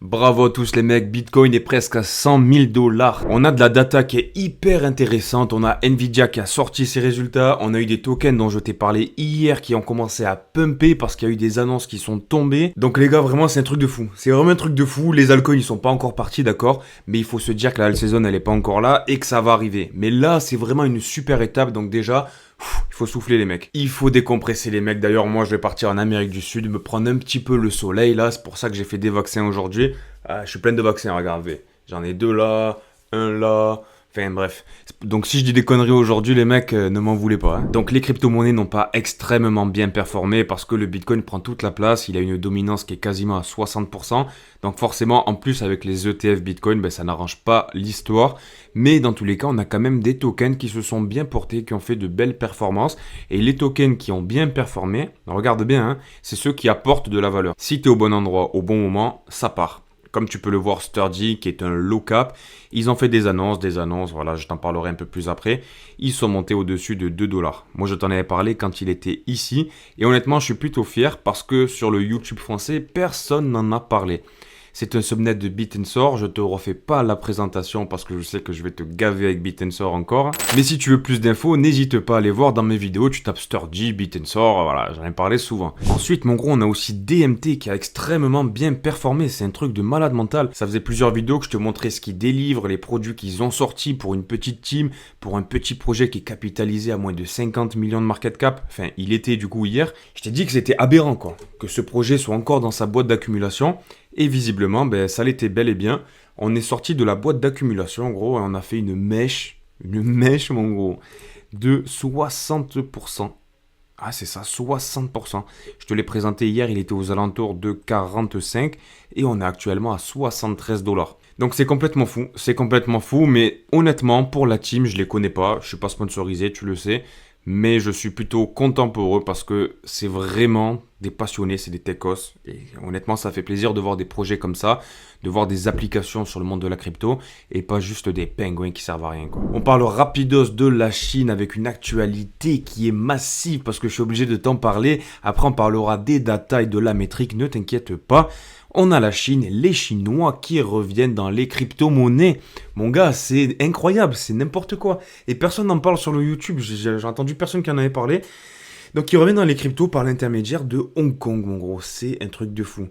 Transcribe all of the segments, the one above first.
Bravo à tous les mecs, Bitcoin est presque à 100 000 $. On a de la data qui est hyper intéressante, on a Nvidia qui a sorti ses résultats, on a eu des tokens dont je t'ai parlé hier qui ont commencé à pumper parce qu'il y a eu des annonces qui sont tombées. Donc les gars, vraiment c'est un truc de fou, c'est vraiment un truc de fou, les altcoins ils sont pas encore partis d'accord, mais il faut se dire que la saison elle est pas encore là et que ça va arriver. Mais là c'est vraiment une super étape, donc déjà... il faut souffler les mecs. Il faut décompresser les mecs. D'ailleurs, moi, je vais partir en Amérique du Sud, me prendre un petit peu le soleil là. C'est pour ça que j'ai fait des vaccins aujourd'hui. Je suis plein de vaccins, regardez. J'en ai 2 là, un là. Enfin bref. Donc si je dis des conneries aujourd'hui, les mecs, ne m'en voulez pas. Hein. Donc les crypto-monnaies n'ont pas extrêmement bien performé parce que le Bitcoin prend toute la place. Il a une dominance qui est quasiment à 60%. Donc forcément, en plus avec les ETF Bitcoin, ça n'arrange pas l'histoire. Mais dans tous les cas, on a quand même des tokens qui se sont bien portés, qui ont fait de belles performances. Et les tokens qui ont bien performé, regarde bien, hein, c'est ceux qui apportent de la valeur. Si tu es au bon endroit, au bon moment, ça part. Comme tu peux le voir, Sturdy, qui est un low cap, ils ont fait des annonces, voilà, je t'en parlerai un peu plus après. Ils sont montés au-dessus de 2 $. Moi, je t'en avais parlé quand il était ici. Et honnêtement, je suis plutôt fier parce que sur le YouTube français, personne n'en a parlé. C'est un subnet de Bit&Sor, je te refais pas la présentation parce que je sais que je vais te gaver avec Bit&Sor encore. Mais si tu veux plus d'infos, n'hésite pas à aller voir dans mes vidéos, tu tapes Sturdy, Bit&Sor, voilà, j'en ai parlé souvent. Ensuite, mon gros, on a aussi DMT qui a extrêmement bien performé, c'est un truc de malade mental. Ça faisait plusieurs vidéos que je te montrais ce qu'ils délivrent, les produits qu'ils ont sortis pour une petite team, pour un petit projet qui est capitalisé à moins de 50 millions de market cap. Enfin, il était du coup hier. Je t'ai dit que c'était aberrant quoi, que ce projet soit encore dans sa boîte d'accumulation. Et visiblement, ça l'était bel et bien. On est sorti de la boîte d'accumulation, en gros, et on a fait une mèche, mon gros, de 60%. Ah, c'est ça, 60%. Je te l'ai présenté hier, il était aux alentours de 45, et on est actuellement à 73 $. Donc c'est complètement fou, mais honnêtement, pour la team, je les connais pas, je suis pas sponsorisé, tu le sais, mais je suis plutôt content pour eux parce que c'est vraiment des passionnés, c'est des techos. Et honnêtement, ça fait plaisir de voir des projets comme ça, de voir des applications sur le monde de la crypto et pas juste des pingouins qui servent à rien, quoi. On parle rapidos de la Chine avec une actualité qui est massive parce que je suis obligé de t'en parler. Après, on parlera des data et de la métrique, ne t'inquiète pas. On a la Chine, les Chinois qui reviennent dans les crypto-monnaies. Mon gars, c'est incroyable, c'est n'importe quoi. Et personne n'en parle sur le YouTube, j'ai entendu personne qui en avait parlé. Donc ils reviennent dans les cryptos par l'intermédiaire de Hong Kong, mon gros, c'est un truc de fou.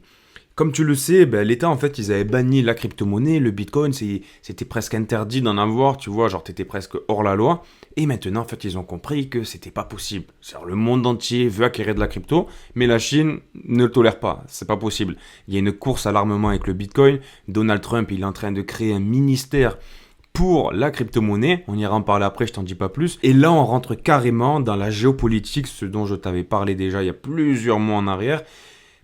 Comme tu le sais, l'État, en fait, ils avaient banni la crypto-monnaie, le Bitcoin, c'était presque interdit d'en avoir, tu vois, genre t'étais presque hors la loi. Et maintenant, en fait, ils ont compris que c'était pas possible. C'est-à-dire, le monde entier veut acquérir de la crypto, mais la Chine ne le tolère pas, c'est pas possible. Il y a une course à l'armement avec le Bitcoin, Donald Trump, il est en train de créer un ministère pour la crypto-monnaie, on ira en parler après, je t'en dis pas plus. Et là, on rentre carrément dans la géopolitique, ce dont je t'avais parlé déjà il y a plusieurs mois en arrière.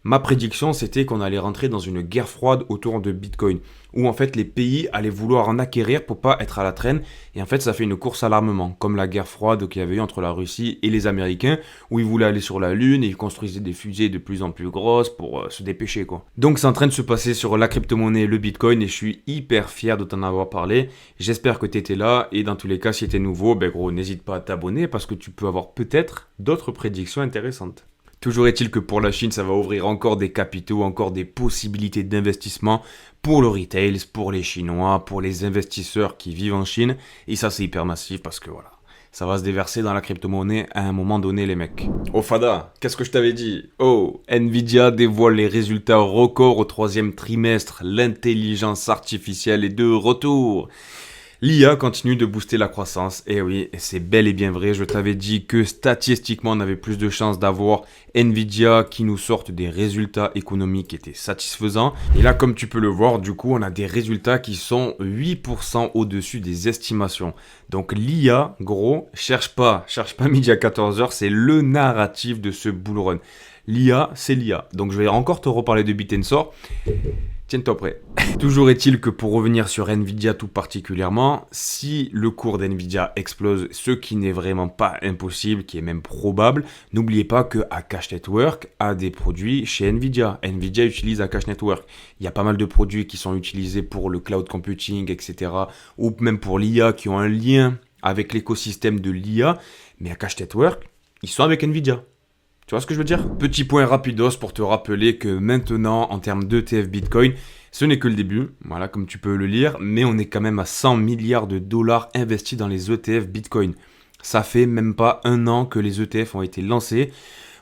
Ma prédiction, c'était qu'on allait rentrer dans une guerre froide autour de Bitcoin, où en fait les pays allaient vouloir en acquérir pour pas être à la traîne, et en fait ça fait une course à l'armement, comme la guerre froide qu'il y avait eu entre la Russie et les Américains, où ils voulaient aller sur la Lune et ils construisaient des fusées de plus en plus grosses pour se dépêcher quoi. Donc c'est en train de se passer sur la crypto-monnaie et le Bitcoin, et je suis hyper fier de t'en avoir parlé. J'espère que tu étais là, et dans tous les cas si tu es nouveau, gros, n'hésite pas à t'abonner parce que tu peux avoir peut-être d'autres prédictions intéressantes. Toujours est-il que pour la Chine, ça va ouvrir encore des capitaux, encore des possibilités d'investissement pour le retail, pour les Chinois, pour les investisseurs qui vivent en Chine. Et ça, c'est hyper massif parce que voilà, ça va se déverser dans la crypto-monnaie à un moment donné, les mecs. Oh Fada, qu'est-ce que je t'avais dit? Oh, Nvidia dévoile les résultats records au 3e trimestre. L'intelligence artificielle est de retour. L'IA continue de booster la croissance, et oui, c'est bel et bien vrai, je t'avais dit que statistiquement on avait plus de chances d'avoir Nvidia qui nous sorte des résultats économiques qui étaient satisfaisants. Et là comme tu peux le voir, du coup on a des résultats qui sont 8% au-dessus des estimations. Donc l'IA, gros, cherche pas midi à 14h, c'est le narratif de ce bull run. L'IA, c'est l'IA. Donc je vais encore te reparler de Bit&Sor. Tiens-toi prêt. Toujours est-il que pour revenir sur Nvidia tout particulièrement, si le cours d'Nvidia explose, ce qui n'est vraiment pas impossible, qui est même probable, n'oubliez pas que Akash Network a des produits chez Nvidia. Nvidia utilise Akash Network. Il y a pas mal de produits qui sont utilisés pour le cloud computing, etc. ou même pour l'IA qui ont un lien avec l'écosystème de l'IA. Mais Akash Network, ils sont avec Nvidia. Tu vois ce que je veux dire? Petit point rapidos pour te rappeler que maintenant, en termes d'ETF Bitcoin, Ce n'est que le début, voilà, comme tu peux le lire, mais on est quand même à 100 milliards de dollars investis dans les ETF Bitcoin. Ça fait même pas un an que les ETF ont été lancés.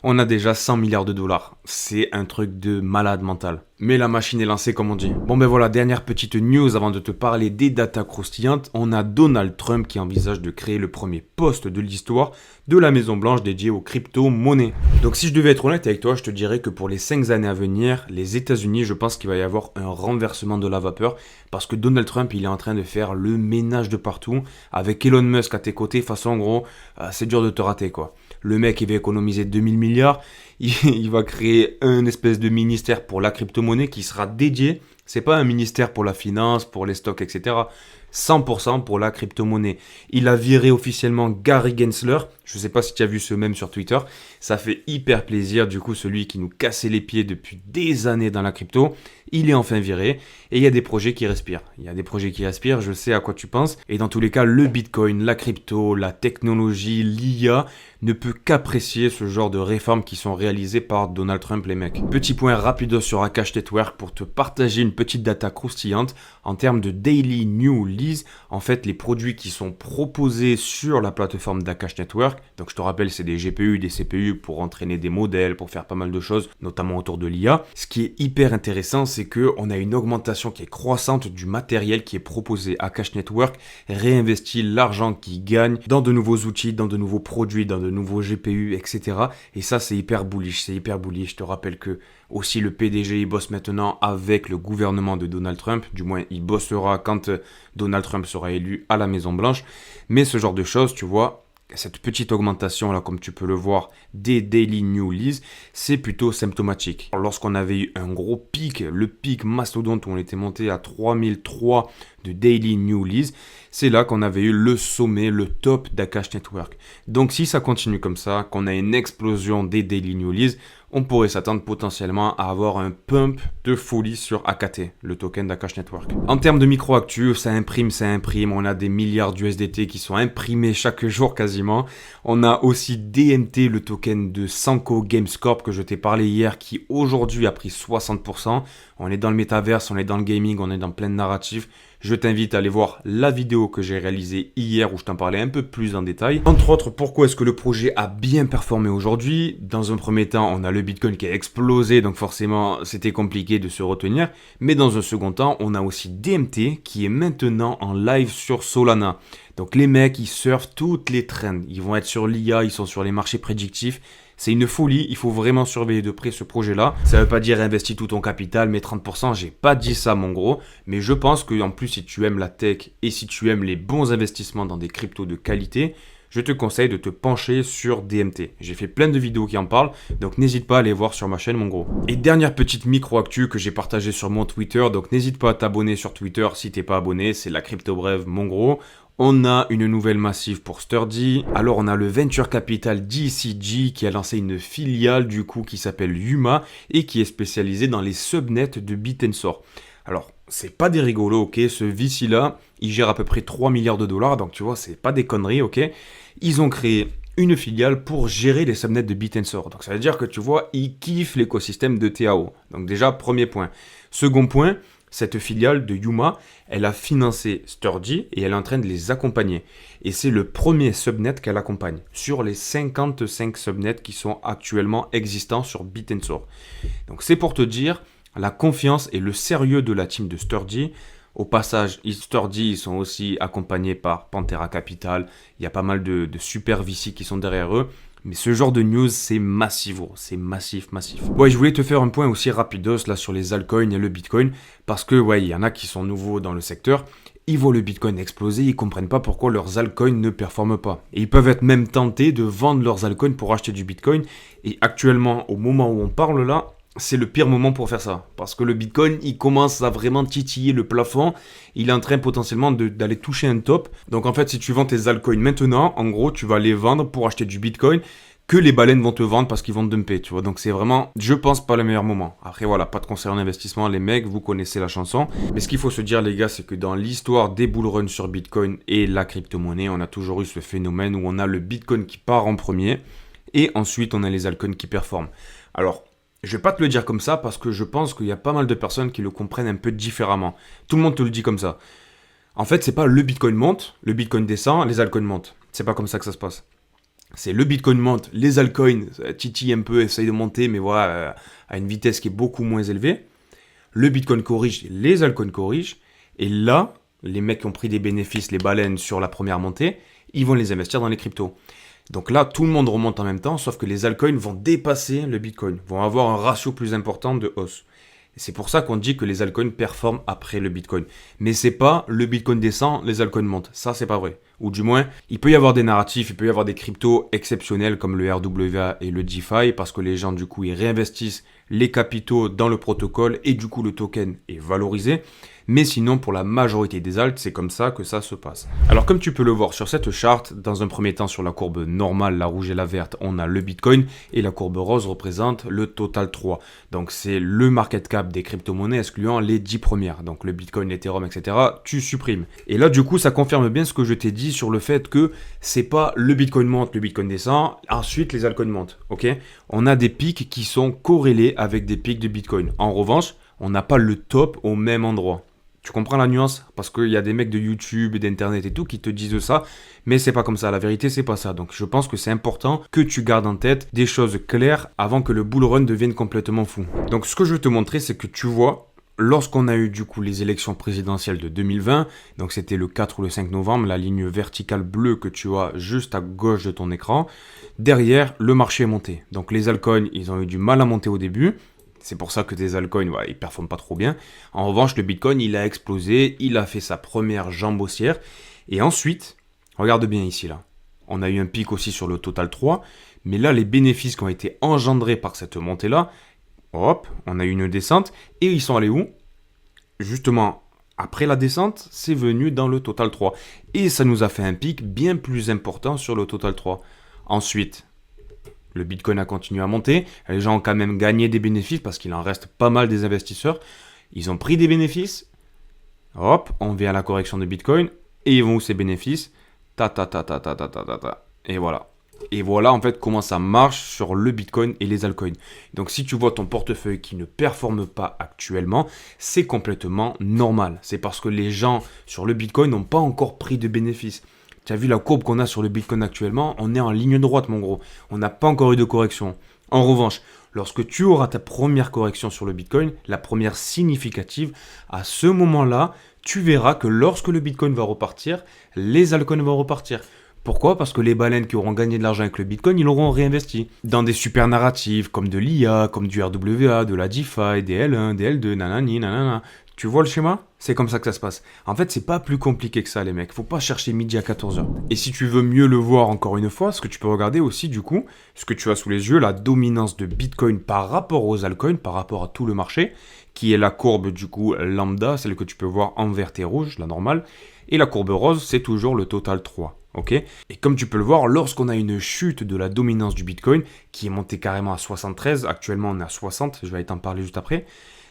On a déjà 100 milliards de dollars. C'est un truc de malade mental. Mais la machine est lancée comme on dit. Bon ben voilà, dernière petite news avant de te parler des datas croustillantes. On a Donald Trump qui envisage de créer le premier poste de l'histoire de la Maison Blanche dédié aux crypto-monnaies. Donc si je devais être honnête avec toi, je te dirais que pour les 5 années à venir, les États-Unis, je pense qu'il va y avoir un renversement de la vapeur parce que Donald Trump, il est en train de faire le ménage de partout avec Elon Musk à tes côtés. De toute façon, en gros, c'est dur de te rater quoi. Le mec, il va économiser 2000 milliards. Il va créer un espèce de ministère pour la crypto-monnaie qui sera dédié. C'est pas un ministère pour la finance, pour les stocks, etc. 100% pour la crypto-monnaie. Il a viré officiellement Gary Gensler. Je sais pas si tu as vu ce mème sur Twitter. Ça fait hyper plaisir. Du coup, celui qui nous cassait les pieds depuis des années dans la crypto, il est enfin viré. Et il y a des projets qui respirent. Je sais à quoi tu penses. Et dans tous les cas, le Bitcoin, la crypto, la technologie, l'IA ne peut qu'apprécier ce genre de réformes qui sont réalisées par Donald Trump, les mecs. Petit point rapide sur Akash Network pour te partager une petite data croustillante en termes de daily new lease. En fait, les produits qui sont proposés sur la plateforme d'Akash Network, donc je te rappelle, c'est des GPU, des CPU pour entraîner des modèles, pour faire pas mal de choses, notamment autour de l'IA. Ce qui est hyper intéressant, c'est qu'on a une augmentation qui est croissante du matériel qui est proposé. Akash Network réinvestit l'argent qu'il gagne dans de nouveaux outils, dans de nouveaux produits, dans de nouveaux GPU, etc. Et ça, c'est hyper bullish. Je te rappelle que aussi le PDG, il bosse maintenant avec le gouvernement de Donald Trump. Du moins, il bossera quand Donald Trump sera élu à la Maison Blanche. Mais ce genre de choses, tu vois, cette petite augmentation là, comme tu peux le voir, des daily new lease, c'est plutôt symptomatique. Lorsqu'on avait eu un gros pic, le pic mastodonte où on était monté à 3003 de daily new lease, c'est là qu'on avait eu le sommet, le top d'Akash Network. Donc si ça continue comme ça, qu'on a une explosion des daily new lease, on pourrait s'attendre potentiellement à avoir un pump de folie sur AKT, le token d'Akash Network. En termes de micro-actu, ça imprime. On a des milliards d'USDT qui sont imprimés chaque jour quasiment. On a aussi DMT, le token de Sanko Games Corp que je t'ai parlé hier, qui aujourd'hui a pris 60%. On est dans le métaverse, on est dans le gaming, on est dans plein de narratifs. Je t'invite à aller voir la vidéo que j'ai réalisée hier où je t'en parlais un peu plus en détail. Entre autres, pourquoi est-ce que le projet a bien performé aujourd'hui? Dans un premier temps, on a le Bitcoin qui a explosé, donc forcément, c'était compliqué de se retenir. Mais dans un second temps, on a aussi DMT qui est maintenant en live sur Solana. Donc les mecs, ils surfent toutes les trends. Ils vont être sur l'IA, ils sont sur les marchés prédictifs. C'est une folie, il faut vraiment surveiller de près ce projet-là. Ça ne veut pas dire investis tout ton capital, mais 30%, j'ai pas dit ça mon gros. Mais je pense que en plus, si tu aimes la tech et si tu aimes les bons investissements dans des cryptos de qualité, je te conseille de te pencher sur DMT. J'ai fait plein de vidéos qui en parlent, donc n'hésite pas à aller voir sur ma chaîne mon gros. Et dernière petite micro-actu que j'ai partagée sur mon Twitter, donc n'hésite pas à t'abonner sur Twitter si t'es pas abonné, c'est la crypto brève mon gros. On a une nouvelle massive pour Sturdy. Alors on a le Venture Capital DCG qui a lancé une filiale du coup qui s'appelle Yuma et qui est spécialisée dans les subnets de Bitensor. Alors c'est pas des rigolos, ok, ce VC là, il gère à peu près 3 milliards de dollars, donc tu vois, c'est pas des conneries, ok. Ils ont créé une filiale pour gérer les subnets de Bitensor. Donc ça veut dire que tu vois, ils kiffent l'écosystème de TAO. Donc déjà, premier point. Second point, cette filiale de Yuma, elle a financé Sturdy et elle est en train de les accompagner. Et c'est le premier subnet qu'elle accompagne sur les 55 subnets qui sont actuellement existants sur Bitensor. Donc c'est pour te dire la confiance et le sérieux de la team de Sturdy. Au passage, Sturdy, ils sont aussi accompagnés par Pantera Capital. Il y a pas mal de super VC qui sont derrière eux. Mais ce genre de news, c'est massif, gros. C'est massif. Ouais, je voulais te faire un point aussi rapidos là sur les altcoins et le Bitcoin. Parce que, ouais, il y en a qui sont nouveaux dans le secteur. Ils voient le Bitcoin exploser, ils comprennent pas pourquoi leurs altcoins ne performent pas. Et ils peuvent être même tentés de vendre leurs altcoins pour acheter du Bitcoin. Et actuellement, au moment où on parle là, c'est le pire moment pour faire ça. Parce que le Bitcoin, il commence à vraiment titiller le plafond. Il est en train potentiellement d'aller toucher un top. Donc en fait, si tu vends tes altcoins maintenant, en gros, tu vas les vendre pour acheter du Bitcoin que les baleines vont te vendre parce qu'ils vont te dumper, tu vois. Donc c'est vraiment, je pense, pas le meilleur moment. Après voilà, pas de conseil en investissement, les mecs, vous connaissez la chanson. Mais ce qu'il faut se dire, les gars, c'est que dans l'histoire des bull runs sur Bitcoin et la crypto-monnaie, on a toujours eu ce phénomène où on a le Bitcoin qui part en premier et ensuite on a les altcoins qui performent. Alors, Je vais pas te le dire comme ça parce que je pense qu'il y a pas mal de personnes qui le comprennent un peu différemment. Tout le monde te le dit comme ça. En fait, c'est pas le Bitcoin monte, le Bitcoin descend, les altcoins montent. C'est pas comme ça que ça se passe. C'est le Bitcoin monte, les altcoins titillent un peu, essayent de monter, mais voilà, à une vitesse qui est beaucoup moins élevée. Le Bitcoin corrige, les altcoins corrigent. Et là, les mecs qui ont pris des bénéfices, les baleines sur la première montée, ils vont les investir dans les cryptos. Donc là, tout le monde remonte en même temps, sauf que les altcoins vont dépasser le Bitcoin, vont avoir un ratio plus important de hausse. Et c'est pour ça qu'on dit que les altcoins performent après le Bitcoin. Mais c'est pas le Bitcoin descend, les altcoins montent. Ça, c'est pas vrai. Ou du moins, il peut y avoir des narratifs, il peut y avoir des cryptos exceptionnels comme le RWA et le DeFi, parce que les gens, du coup, ils réinvestissent les capitaux dans le protocole et du coup, le token est valorisé. Mais sinon, pour la majorité des alts, c'est comme ça que ça se passe. Alors, comme tu peux le voir sur cette charte, dans un premier temps, sur la courbe normale, la rouge et la verte, on a le Bitcoin et la courbe rose représente le total 3. Donc, c'est le market cap des crypto-monnaies excluant les 10 premières. Donc, le Bitcoin, l'Ethereum, etc., tu supprimes. Et là, du coup, ça confirme bien ce que je t'ai dit sur le fait que c'est pas le Bitcoin monte, le Bitcoin descend, ensuite les altcoins montent. Ok ? On a des pics qui sont corrélés avec des pics de Bitcoin. En revanche, on n'a pas le top au même endroit. Tu comprends la nuance? Parce qu'il y a des mecs de YouTube et d'Internet et tout qui te disent ça, mais c'est pas comme ça. La vérité, c'est pas ça. Donc je pense que c'est important que tu gardes en tête des choses claires avant que le bull run devienne complètement fou. Donc ce que je vais te montrer, c'est que tu vois, lorsqu'on a eu du coup les élections présidentielles de 2020, donc c'était le 4 ou le 5 novembre, la ligne verticale bleue que tu as juste à gauche de ton écran, derrière, le marché est monté. Donc les altcoins, ils ont eu du mal à monter au début. C'est pour ça que tes altcoins, ils ne performent pas trop bien. En revanche, le Bitcoin, il a explosé, il a fait sa première jambe haussière. Et ensuite, regarde bien ici, là. On a eu un pic aussi sur le total 3. Mais là, les bénéfices qui ont été engendrés par cette montée-là, hop, on a eu une descente. Et ils sont allés où? Justement, après la descente, c'est venu dans le total 3. Et ça nous a fait un pic bien plus important sur le total 3. Ensuite, le Bitcoin a continué à monter. Les gens ont quand même gagné des bénéfices parce qu'il en reste pas mal des investisseurs. Ils ont pris des bénéfices. Hop, on vient à la correction de Bitcoin. Et ils vont où ces bénéfices? Et voilà. Et voilà en fait comment ça marche sur le Bitcoin et les altcoins. Donc si tu vois ton portefeuille qui ne performe pas actuellement, c'est complètement normal. C'est parce que les gens sur le Bitcoin n'ont pas encore pris de bénéfices. Tu as vu la courbe qu'on a sur le Bitcoin actuellement? On est en ligne droite, mon gros. On n'a pas encore eu de correction. En revanche, lorsque tu auras ta première correction sur le Bitcoin, la première significative, à ce moment-là, tu verras que lorsque le Bitcoin va repartir, les altcoins vont repartir. Pourquoi? Parce que les baleines qui auront gagné de l'argent avec le Bitcoin, ils l'auront réinvesti dans des super narratifs comme de l'IA, comme du RWA, de la DeFi, des L1, des L2, nanani, nanana. Tu vois le schéma? C'est comme ça que ça se passe. En fait, c'est pas plus compliqué que ça, les mecs. Faut pas chercher midi à 14h. Et si tu veux mieux le voir encore une fois, ce que tu peux regarder aussi, du coup, ce que tu as sous les yeux, la dominance de Bitcoin par rapport aux altcoins, par rapport à tout le marché, qui est la courbe, du coup, lambda, celle que tu peux voir en vert et rouge, la normale. Et la courbe rose, c'est toujours le total 3. Ok? Et comme tu peux le voir, lorsqu'on a une chute de la dominance du Bitcoin, qui est montée carrément à 73, actuellement on est à 60, je vais t'en parler juste après,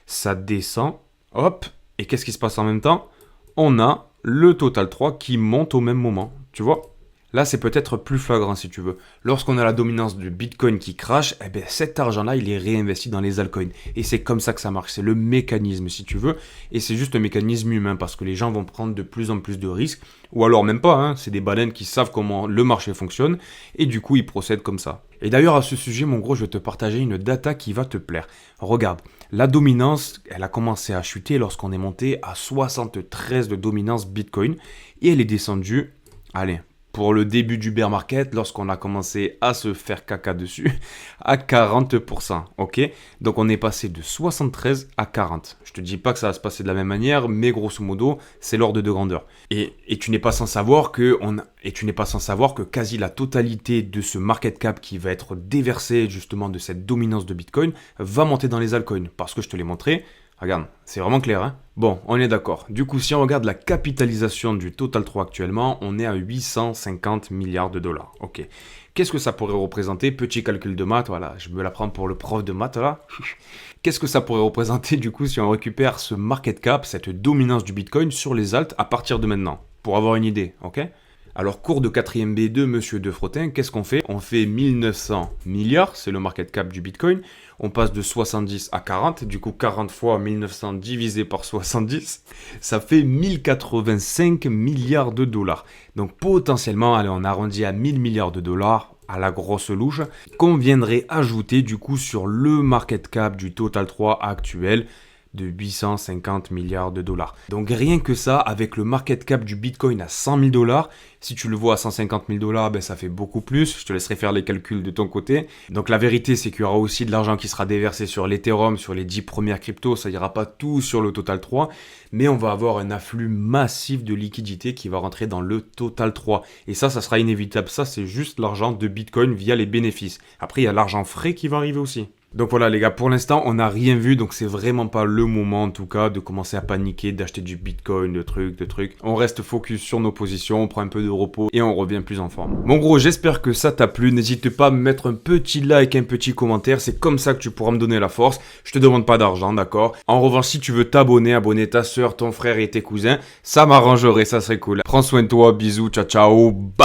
ça descend. Hop, et qu'est-ce qui se passe en même temps? On a le total 3 qui monte au même moment, tu vois? Là, c'est peut-être plus flagrant si tu veux. Lorsqu'on a la dominance du Bitcoin qui crache, eh bien, cet argent-là, il est réinvesti dans les altcoins. Et c'est comme ça que ça marche. C'est le mécanisme, si tu veux. Et c'est juste un mécanisme humain parce que les gens vont prendre de plus en plus de risques. Ou alors même pas, hein. C'est des baleines qui savent comment le marché fonctionne. Et du coup, ils procèdent comme ça. Et d'ailleurs, à ce sujet, mon gros, je vais te partager une data qui va te plaire. Regarde, la dominance, elle a commencé à chuter lorsqu'on est monté à 73 de dominance Bitcoin. Et elle est descendue, allez, pour le début du bear market, lorsqu'on a commencé à se faire caca dessus, à 40%, ok? Donc on est passé de 73 à 40. Je te dis pas que ça va se passer de la même manière, mais grosso modo, c'est l'ordre de grandeur. Et tu n'es pas sans savoir que quasi la totalité de ce market cap qui va être déversé justement de cette dominance de Bitcoin va monter dans les altcoins, parce que je te l'ai montré. Regarde, c'est vraiment clair, hein? Bon, on est d'accord. Du coup, si on regarde la capitalisation du Total 3 actuellement, on est à 850 milliards de dollars. Ok. Qu'est-ce que ça pourrait représenter? Petit calcul de maths, voilà, je me la prends pour le prof de maths là. Qu'est-ce que ça pourrait représenter du coup si on récupère ce market cap, cette dominance du Bitcoin sur les alts à partir de maintenant? Pour avoir une idée, ok? Alors, cours de 4ème B de Monsieur Defrotin, qu'est-ce qu'on fait? On fait 1900 milliards, c'est le market cap du Bitcoin. On passe de 70 à 40, du coup 40 fois 1900 divisé par 70, ça fait 1085 milliards de dollars. Donc potentiellement, allez, on arrondit à 1000 milliards de dollars à la grosse louche, qu'on viendrait ajouter du coup sur le market cap du Total 3 actuel de 850 milliards de dollars. Donc rien que ça, avec le market cap du Bitcoin à 100 000 dollars, si tu le vois à 150 000 dollars, ben ça fait beaucoup plus. Je te laisserai faire les calculs de ton côté. Donc la vérité, c'est qu'il y aura aussi de l'argent qui sera déversé sur l'Ethereum, sur les 10 premières cryptos. Ça ira pas tout sur le Total 3, mais on va avoir un afflux massif de liquidités qui va rentrer dans le Total 3. Et ça sera inévitable. Ça, c'est juste l'argent de Bitcoin via les bénéfices. Après, il y a l'argent frais qui va arriver aussi. Donc voilà les gars, pour l'instant on n'a rien vu, donc c'est vraiment pas le moment en tout cas de commencer à paniquer, d'acheter du Bitcoin, de trucs. On reste focus sur nos positions, on prend un peu de repos et on revient plus en forme. Bon gros, j'espère que ça t'a plu, n'hésite pas à me mettre un petit like, un petit commentaire, c'est comme ça que tu pourras me donner la force. Je te demande pas d'argent, d'accord? En revanche, si tu veux t'abonner, abonner ta soeur, ton frère et tes cousins, ça m'arrangerait, ça serait cool. Prends soin de toi, bisous, ciao ciao, bam!